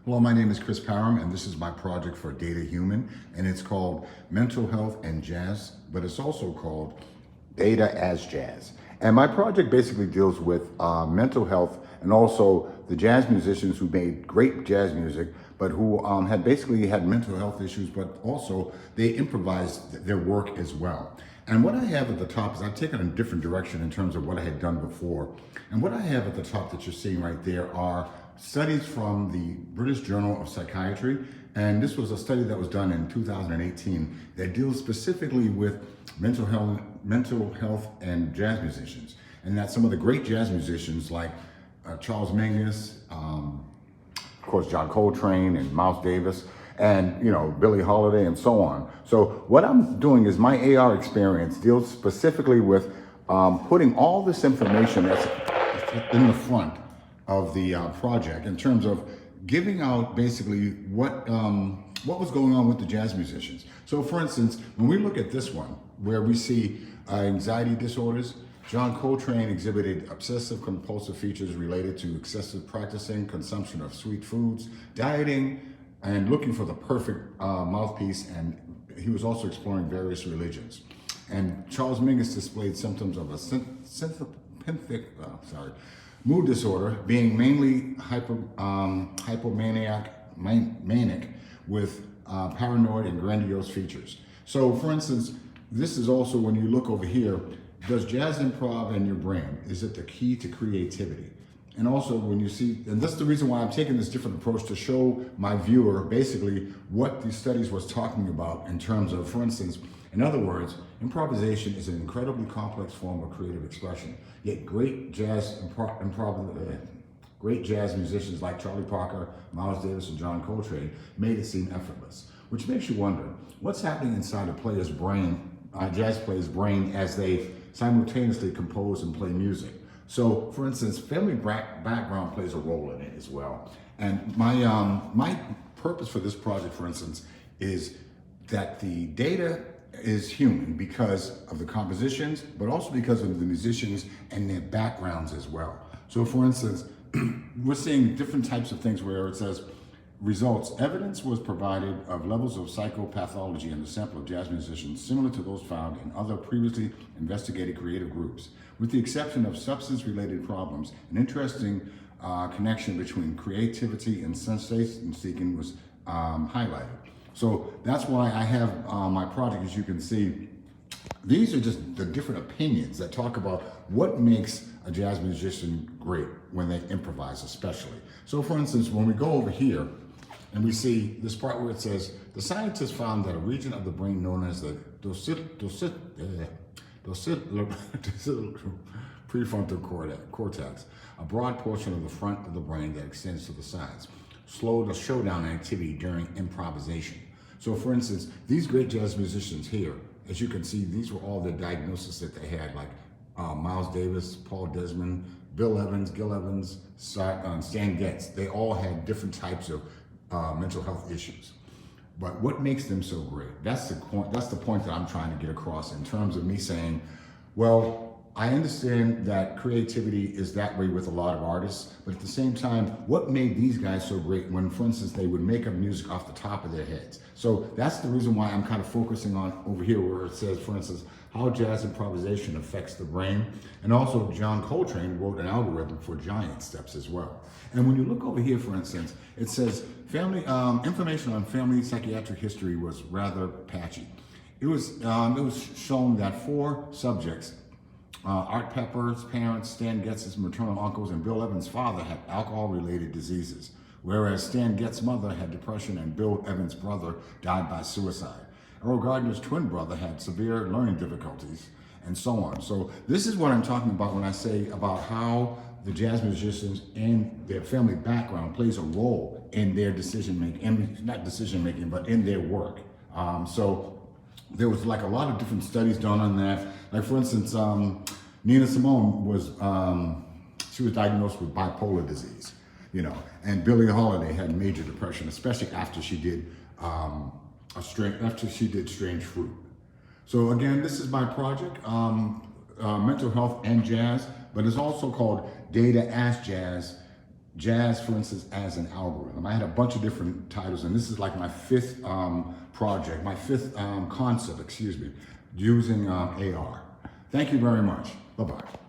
Hello, my name is Chris Parham, and this is my project for Data Human, and it's called Mental Health and Jazz, but it's also called Data as Jazz. And my project basically deals with mental health and also the jazz musicians who made great jazz music, but who had basically had mental health issues, but also they improvised their work as well. And what I have at the top is I've taken a different direction in terms of what I had done before. And what I have at the top that you're seeing right there are studies from the British Journal of Psychiatry. And this was a study that was done in 2018 that deals specifically with mental health and jazz musicians. And that some of the great jazz musicians like Charles Mingus, of course, John Coltrane and Miles Davis, and Billie Holiday and so on. So what I'm doing is my AR experience deals specifically with putting all this information that's in the front of the project in terms of giving out basically what was going on with the jazz musicians. So for instance, when we look at this one, where we see anxiety disorders, John Coltrane exhibited obsessive compulsive features related to excessive practicing, consumption of sweet foods, dieting, and looking for the perfect mouthpiece, and he was also exploring various religions. And Charles Mingus displayed symptoms of a mood disorder, being mainly manic with paranoid and grandiose features. So for instance, this is also when you look over here, does jazz improv in your brain? Is it the key to creativity? And also when you see, and that's the reason why I'm taking this different approach to show my viewer basically what these studies was talking about in terms of, for instance, in other words, improvisation is an incredibly complex form of creative expression. Yet great jazz musicians like Charlie Parker, Miles Davis, and John Coltrane made it seem effortless, which makes you wonder what's happening inside a player's brain, a jazz player's brain, as they simultaneously compose and play music. So, for instance, family background plays a role in it as well. And my purpose for this project, for instance, is that the data is human because of the compositions, but also because of the musicians and their backgrounds as well. So, for instance, we're seeing different types of things where it says, results, evidence was provided of levels of psychopathology in the sample of jazz musicians similar to those found in other previously investigated creative groups. With the exception of substance-related problems, an interesting connection between creativity and sensation seeking was highlighted. So that's why I have my project, as you can see. These are just the different opinions that talk about what makes a jazz musician great when they improvise, especially. So for instance, when we go over here and we see this part where it says, the scientists found that a region of the brain known as the prefrontal cortex, a broad portion of the front of the brain that extends to the sides, slowed the showdown activity during improvisation. So for instance, these great jazz musicians here, as you can see, these were all the diagnoses that they had, like Miles Davis, Paul Desmond, Bill Evans, Gil Evans, Stan Getz. They all had different types of mental health issues. But what makes them so great? That's the point that I'm trying to get across in terms of me saying, well, I understand that creativity is that way with a lot of artists, but at the same time, what made these guys so great when, for instance, they would make up music off the top of their heads? So that's the reason why I'm kind of focusing on over here where it says, for instance, how jazz improvisation affects the brain. And also John Coltrane wrote an algorithm for giant steps as well. And when you look over here, for instance, it says information on family psychiatric history was rather patchy. It was shown that 4 subjects, Art Pepper's parents, Stan Getz's maternal uncles, and Bill Evans' father had alcohol-related diseases, whereas Stan Getz's mother had depression and Bill Evans' brother died by suicide. Earl Gardner's twin brother had severe learning difficulties, and so on. So this is what I'm talking about when I say about how the jazz musicians and their family background plays a role in their decision-making, and not decision-making, but in their work. So there was like a lot of different studies done on that. Like for instance, Nina Simone was diagnosed with bipolar disease, and Billie Holiday had major depression, especially after she did Strange Fruit. So again, this is my project, mental health and jazz, but it's also called Data as Jazz, Jazz, for instance, as an algorithm. I had a bunch of different titles, and this is like my fifth project, my fifth concept, using AR. Thank you very much. Bye-bye.